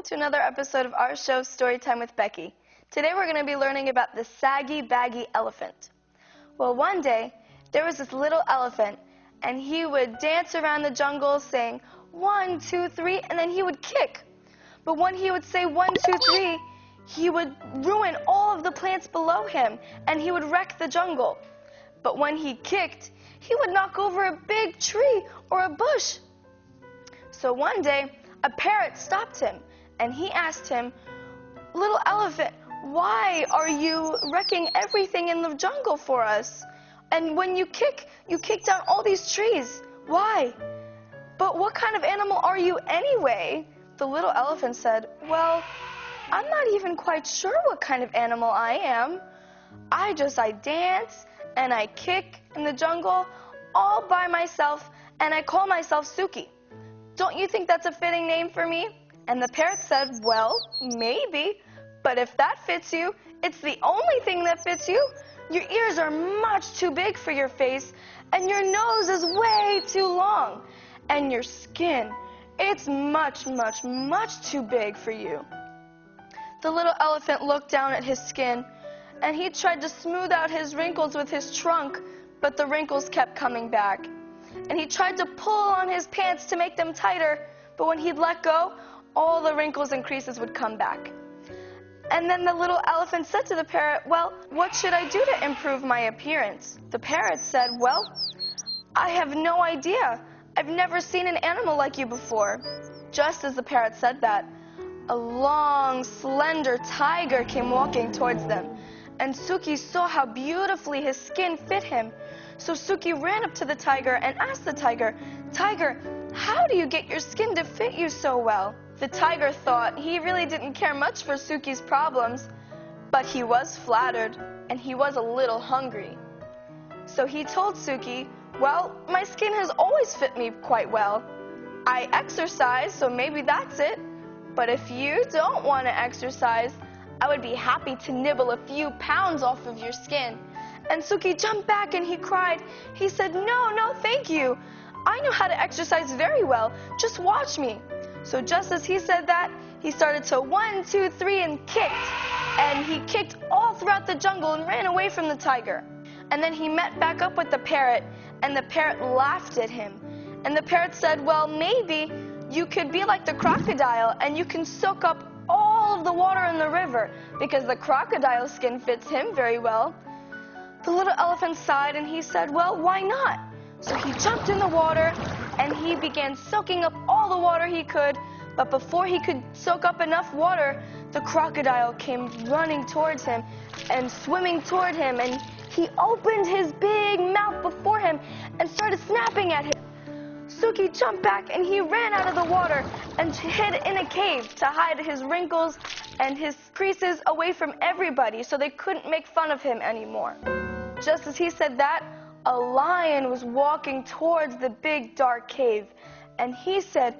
to another episode of our show, Storytime with Becky. Today we're going to be learning about the saggy, baggy elephant. Well, one day, there was this little elephant, and he would dance around the jungle saying, 1, 2, 3, and then he would kick. But when he would say 1, 2, 3, he would ruin all of the plants below him, and he would wreck the jungle. But when he kicked, he would knock over a big tree or a bush. So one day, a parrot stopped him, and he asked him, "Little elephant, why are you wrecking everything in the jungle for us? And when you kick down all these trees. Why? But what kind of animal are you anyway?" The little elephant said, "Well, I'm not even quite sure what kind of animal I am. I dance and I kick in the jungle all by myself, and I call myself Suki. Don't you think that's a fitting name for me?" And the parrot said, "Well, maybe, but if that fits you, it's the only thing that fits you. Your ears are much too big for your face, and your nose is way too long, and your skin, it's much, much, much too big for you." The little elephant looked down at his skin, and he tried to smooth out his wrinkles with his trunk, but the wrinkles kept coming back. And he tried to pull on his pants to make them tighter, but when he'd let go, all the wrinkles and creases would come back. And then the little elephant said to the parrot, "Well, what should I do to improve my appearance?" The parrot said, "Well, I have no idea. I've never seen an animal like you before." Just as the parrot said that, a long, slender tiger came walking towards them, and Suki saw how beautifully his skin fit him. So Suki ran up to the tiger and asked the tiger, "Tiger, how do you get your skin to fit you so well?" The tiger thought he really didn't care much for Suki's problems, but he was flattered, and he was a little hungry. So he told Suki, "Well, my skin has always fit me quite well. I exercise, so maybe that's it. But if you don't want to exercise, I would be happy to nibble a few pounds off of your skin." And Suki jumped back and he cried. He said, No, thank you. I know how to exercise very well. Just watch me." So just as he said that, he started to 1, 2, 3 and kicked. And he kicked all throughout the jungle and ran away from the tiger. And then he met back up with the parrot, and the parrot laughed at him. And the parrot said, "Well, maybe you could be like the crocodile, and you can soak up all of the water in the river, because the crocodile skin fits him very well." The little elephant sighed and he said, "Well, why not?" So he jumped in the water and he began soaking up all the water he could, but before he could soak up enough water, the crocodile came running towards him and swimming toward him, and he opened his big mouth before him and started snapping at him. Suki jumped back and he ran out of the water and hid in a cave to hide his wrinkles and his creases away from everybody so they couldn't make fun of him anymore. Just as he said that, a lion was walking towards the big dark cave, and he said,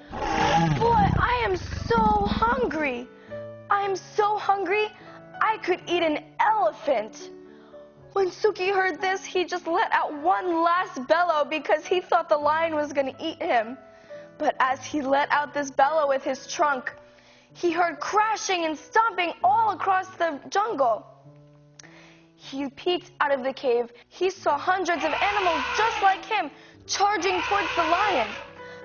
"Boy, I am so hungry. I am so hungry, I could eat an elephant." When Suki heard this, he just let out one last bellow because he thought the lion was going to eat him. But as he let out this bellow with his trunk, he heard crashing and stomping all across the jungle. He peeked out of the cave. He saw hundreds of animals just like him charging towards the lion.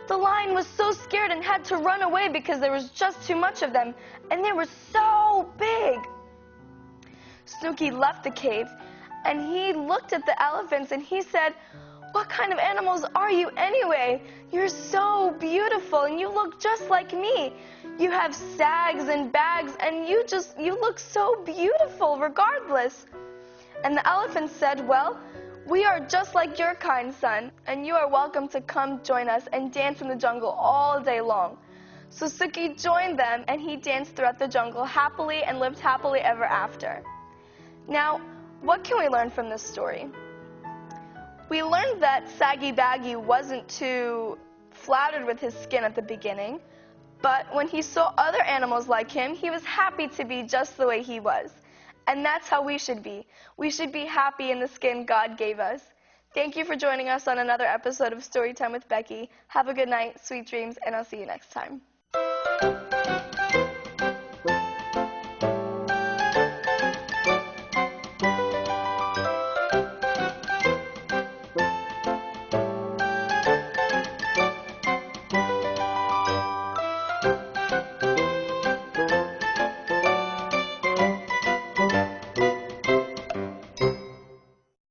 The lion was so scared and had to run away because there was just too much of them, and they were so big. Suki left the cave, and he looked at the elephants and he said, "What kind of animals are you anyway? You're so beautiful and you look just like me. You have sags and bags and you look so beautiful regardless." And the elephant said, "Well, we are just like your kind, son, and you are welcome to come join us and dance in the jungle all day long." So Suki joined them, and he danced throughout the jungle happily and lived happily ever after. Now, what can we learn from this story? We learned that Saggy Baggy wasn't too flattered with his skin at the beginning, but when he saw other animals like him, he was happy to be just the way he was. And that's how we should be. We should be happy in the skin God gave us. Thank you for joining us on another episode of Storytime with Becky. Have a good night, sweet dreams, and I'll see you next time.